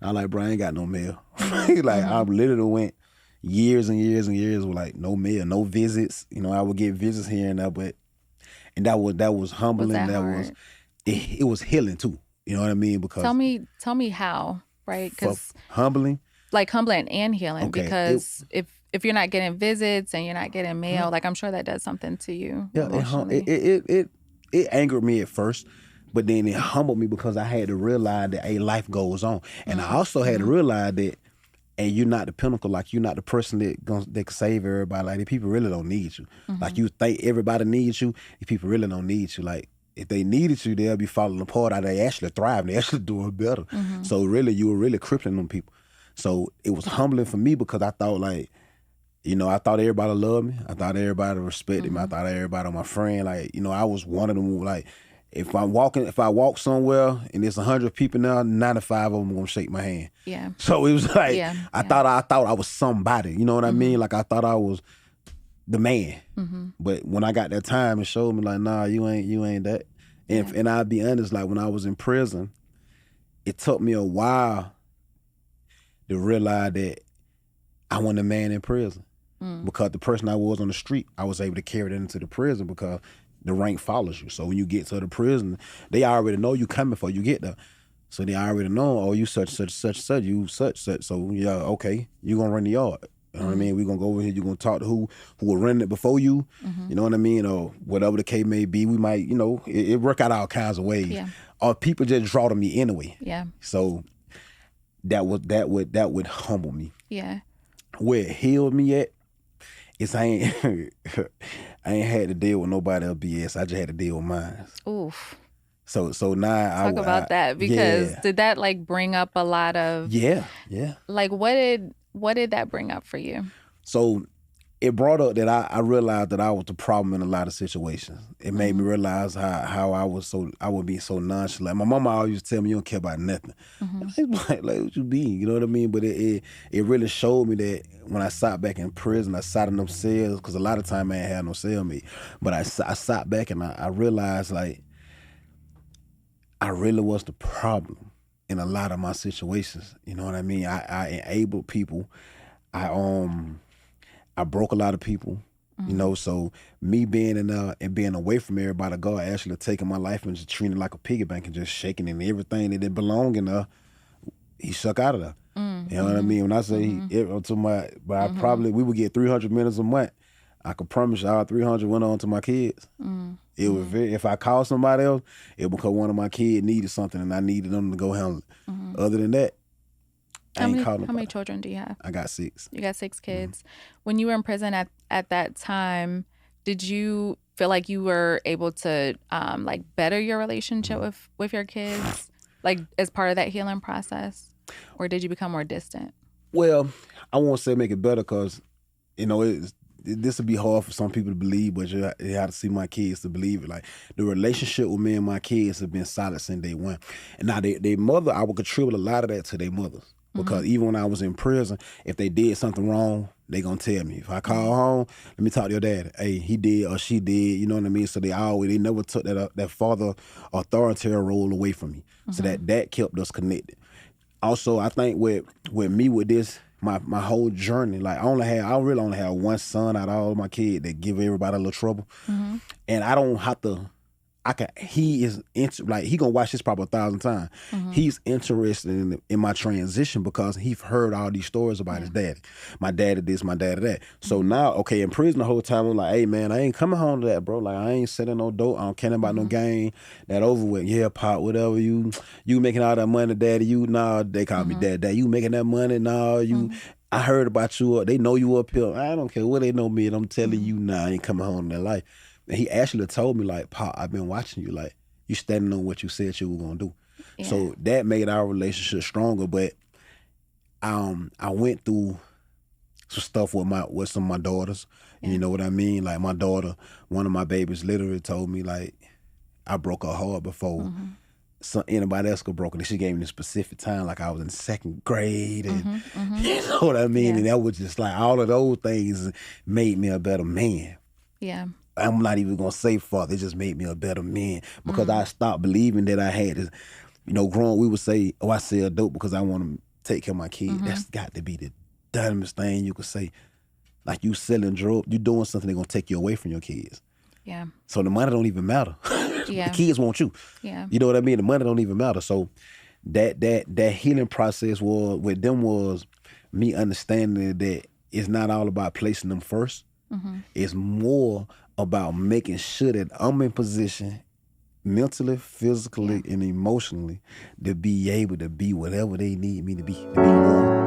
I'm like, bro, I ain't got no mail. Like, I literally went years and years and years with like no mail, no visits. You know, I would get visits here and there, but and that was humbling. Was that That hard? was it was healing too. You know what I mean? Because Tell me how, right? for Because humbling, like humbling and healing, okay, because if you're not getting visits and you're not getting mail, like I'm sure that does something to you emotionally. it angered me at first, but then it humbled me because I had to realize that life goes on, and I also had to realize that. And you're not the pinnacle, like you're not the person that can save everybody. Like, the people really don't need you. Like, you think everybody needs you, the people really don't need you. Like, if they needed you, they'll be falling apart. Or they actually thrive, they actually doing better. So really, you were really crippling them people. So it was humbling for me because I thought, like, you know, I thought everybody loved me. I thought everybody respected me. I thought everybody was my friend. Like, you know, I was one of them. Like, if I walk somewhere and there's 100 people now, 95 of them gonna shake my hand. Yeah. So it was like I thought I was somebody. You know what I mean? Like, I thought I was the man. But when I got that time, it showed me like, nah, you ain't that. And I'll be honest, like when I was in prison, it took me a while to realize that I wasn't a man in prison. Because the person I was on the street, I was able to carry that into the prison because the rank follows you. So when you get to the prison, they already know you coming before you get there. So they already know, oh, you such, you such. So yeah, okay, you gonna run the yard. You know what I mean? We're gonna go over here, you're gonna talk to who were running it before you, you know what I mean? Or whatever the case may be. We might, you know, it work out all kinds of ways. Yeah. Or people just draw to me anyway. Yeah. So that would humble me. Yeah. Where it healed me at, is I ain't had to deal with nobody else BS. I just had to deal with mine. Oof. So now Talk about that, because did that like bring up a lot of like what did that bring up for you? So it brought up that I realized that I was the problem in a lot of situations. It made me realize how I would be so nonchalant. My mama always used to tell me, you don't care about nothing. Like what you be, you know what I mean? But it really showed me that when I sat back in prison, I sat in them cells, because a lot of time I ain't had no cellmate. But I sat back and I realized, like, I really was the problem in a lot of my situations. You know what I mean? I enabled people. I broke a lot of people, you know, so me being in and being away from everybody, God actually taking my life and just treating it like a piggy bank and just shaking it, and everything that didn't belong in there, he suck out of there. You know what I mean? When I say we would get 300 minutes a month. I could promise you all 300 went on to my kids. It was if I called somebody else, it was because one of my kids needed something and I needed them to go handle it. Other than that, How many children do you have? I got 6. You got 6 kids. When you were in prison at that time, did you feel like you were able to like better your relationship with your kids, like as part of that healing process, or did you become more distant? Well, I won't say make it better, because you know this would be hard for some people to believe, but you have to see my kids to believe it. Like, the relationship with me and my kids have been solid since day one. And now their mother, I would contribute a lot of that to their mothers. Because even when I was in prison, if they did something wrong, they gonna tell me. If I call home, let me talk to your dad. Hey, he did or she did, you know what I mean? So they never took that father authoritarian role away from me. So that kept us connected. Also, I think with me with this, my whole journey, like I really only have one son out of all of my kids that give everybody a little trouble. And I don't have to. He gonna watch this probably 1,000 times. He's interested in my transition because he's heard all these stories about his daddy. My daddy this, my daddy that. So now, okay, in prison the whole time, I'm like, hey man, I ain't coming home to that, bro. Like, I ain't selling no dope. I don't care about no game. That over with. Yeah, pop, whatever. You making all that money, daddy. They call me dad. You making that money? Nah, I heard about you. They know you up here. I don't care what they know me, and I'm telling you now, I ain't coming home to that life. And he actually told me, like, Pop, I've been watching you. Like, you standing on what you said you were going to do. Yeah. So that made our relationship stronger. But I went through some stuff with some of my daughters. Yeah. You know what I mean? Like, my daughter, one of my babies literally told me, like, I broke her heart before anybody else could broke it. And she gave me the specific time, like I was in 2nd grade. And you know what I mean? Yeah. And that was just like, all of those things made me a better man. Yeah. I'm not even going to say father. It just made me a better man because I stopped believing that I had this. You know, growing, we would say, oh, I sell dope because I want to take care of my kid. That's got to be the dumbest thing you could say. Like you selling drugs, you doing something that's gonna take you away from your kids. Yeah. So the money don't even matter. Yeah. The kids want you. Yeah. You know what I mean? The money don't even matter. So that healing process with them was me understanding that it's not all about placing them first. It's more about making sure that I'm in position mentally, physically, and emotionally to be able to be whatever they need me to be more.